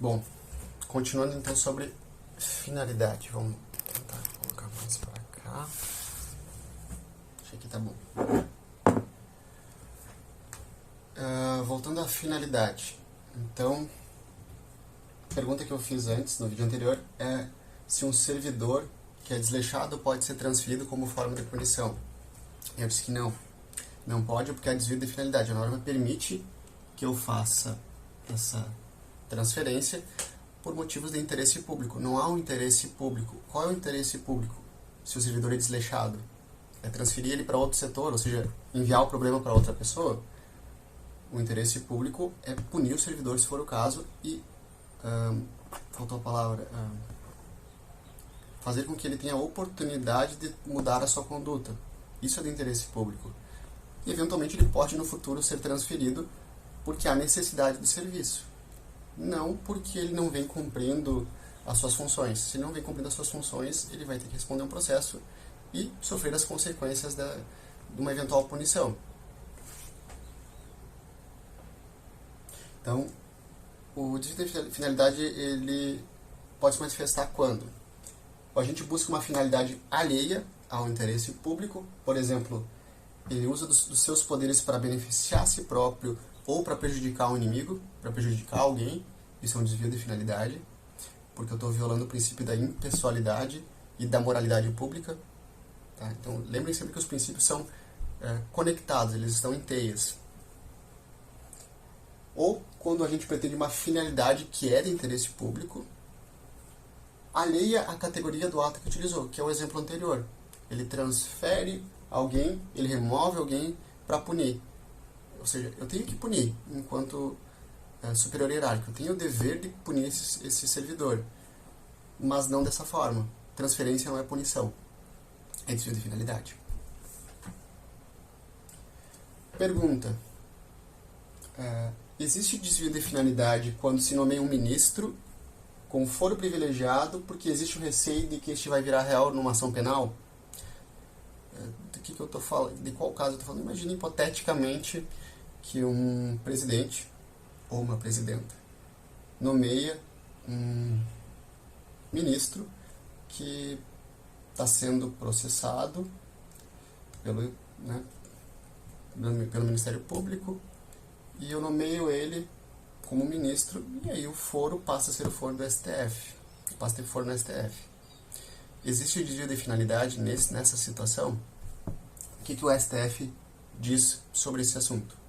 Bom, continuando então sobre finalidade. Vamos tentar colocar mais para cá. Acho que aqui tá bom. Voltando à finalidade. Então, a pergunta que eu fiz antes, no vídeo anterior, é se um servidor que é desleixado pode ser transferido como forma de punição. Eu disse que não. Não pode porque é desvio de finalidade. A norma permite que eu faça essa transferência por motivos de interesse público. Não há um interesse público. Qual é o interesse público? Se o servidor é desleixado, é transferir ele para outro setor, ou seja, enviar o problema para outra pessoa. O interesse público é punir o servidor, se for o caso, e faltou a palavra, fazer com que ele tenha a oportunidade de mudar a sua conduta. Isso é de interesse público. E, eventualmente, ele pode, no futuro, ser transferido porque há necessidade do serviço. Não porque ele não vem cumprindo as suas funções. Se ele não vem cumprindo as suas funções, ele vai ter que responder a um processo e sofrer as consequências de uma eventual punição. Então, o desvio de finalidade ele pode se manifestar quando? A gente busca uma finalidade alheia ao interesse público, por exemplo, ele usa dos seus poderes para beneficiar a si próprio ou para prejudicar um inimigo, para prejudicar alguém. Isso é um desvio de finalidade, porque eu estou violando o princípio da impessoalidade e da moralidade pública. Tá? Então, lembrem sempre que os princípios são conectados, eles estão em teias. Ou quando a gente pretende uma finalidade que é de interesse público, alheia à categoria do ato que utilizou, que é o exemplo anterior. Ele transfere alguém, ele remove alguém para punir. Ou seja, eu tenho que punir enquanto superior hierárquico. Eu tenho o dever de punir esse servidor, mas não dessa forma. Transferência não é punição, é desvio de finalidade. Pergunta. Existe desvio de finalidade quando se nomeia um ministro com foro privilegiado porque existe o receio de que este vai virar réu numa ação penal? Do que eu estou falando? De qual caso eu estou falando? Imagine hipoteticamente que um presidente ou uma presidenta nomeia um ministro que está sendo processado pelo Ministério Público e eu nomeio ele como ministro e aí o foro passa a ser o foro do STF, passa a ter foro no STF. Existe o desvio de finalidade nessa situação? O que o STF diz sobre esse assunto?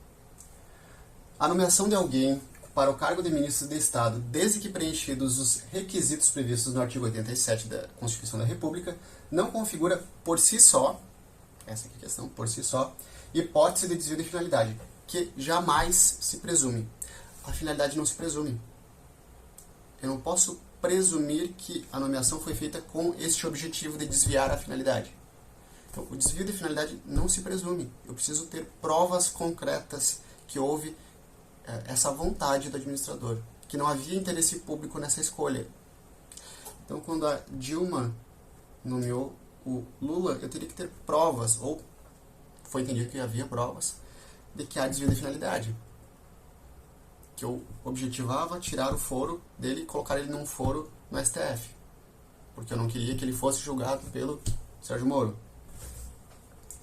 A nomeação de alguém para o cargo de ministro de Estado, desde que preenchidos os requisitos previstos no artigo 87 da Constituição da República, não configura por si só, essa aqui é a questão, por si só, hipótese de desvio de finalidade, que jamais se presume. A finalidade não se presume. Eu não posso presumir que a nomeação foi feita com este objetivo de desviar a finalidade. Então, o desvio de finalidade não se presume. Eu preciso ter provas concretas que houve essa vontade do administrador, que não havia interesse público nessa escolha. Então, quando a Dilma nomeou o Lula, eu teria que ter provas, ou foi entendido que havia provas, de que há desvio de finalidade. Que eu objetivava tirar o foro dele e colocar ele num foro no STF. Porque eu não queria que ele fosse julgado pelo Sérgio Moro.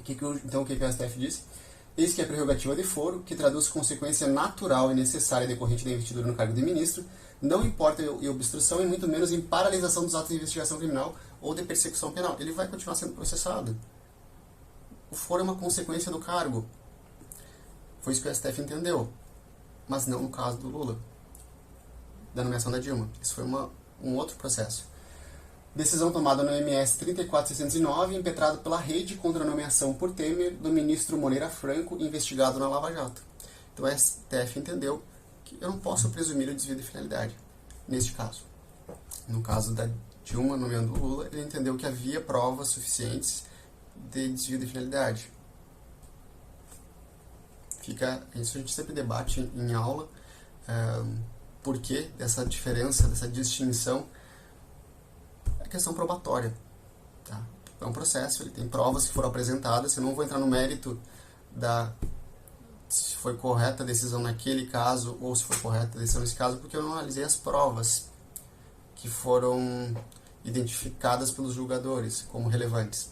Então, o que o STF disse? Eis que a prerrogativa de foro, que traduz consequência natural e necessária decorrente da investidura no cargo de ministro, não importa em obstrução e muito menos em paralisação dos atos de investigação criminal ou de persecução penal. Ele vai continuar sendo processado. O foro é uma consequência do cargo. Foi isso que o STF entendeu. Mas não no caso do Lula, da nomeação da Dilma. Isso foi um outro processo. Decisão tomada no MS 34609, impetrado pela Rede contra a nomeação por Temer do ministro Moreira Franco, investigado na Lava Jato. Então o STF entendeu que eu não posso presumir o desvio de finalidade, neste caso. No caso da Dilma nomeando o Lula, ele entendeu que havia provas suficientes de desvio de finalidade. Isso a gente sempre debate em aula, por que dessa diferença, dessa distinção. Questão probatória. Tá? É um processo, ele tem provas que foram apresentadas, eu não vou entrar no mérito se foi correta a decisão naquele caso ou se foi correta a decisão nesse caso, porque eu não analisei as provas que foram identificadas pelos julgadores como relevantes.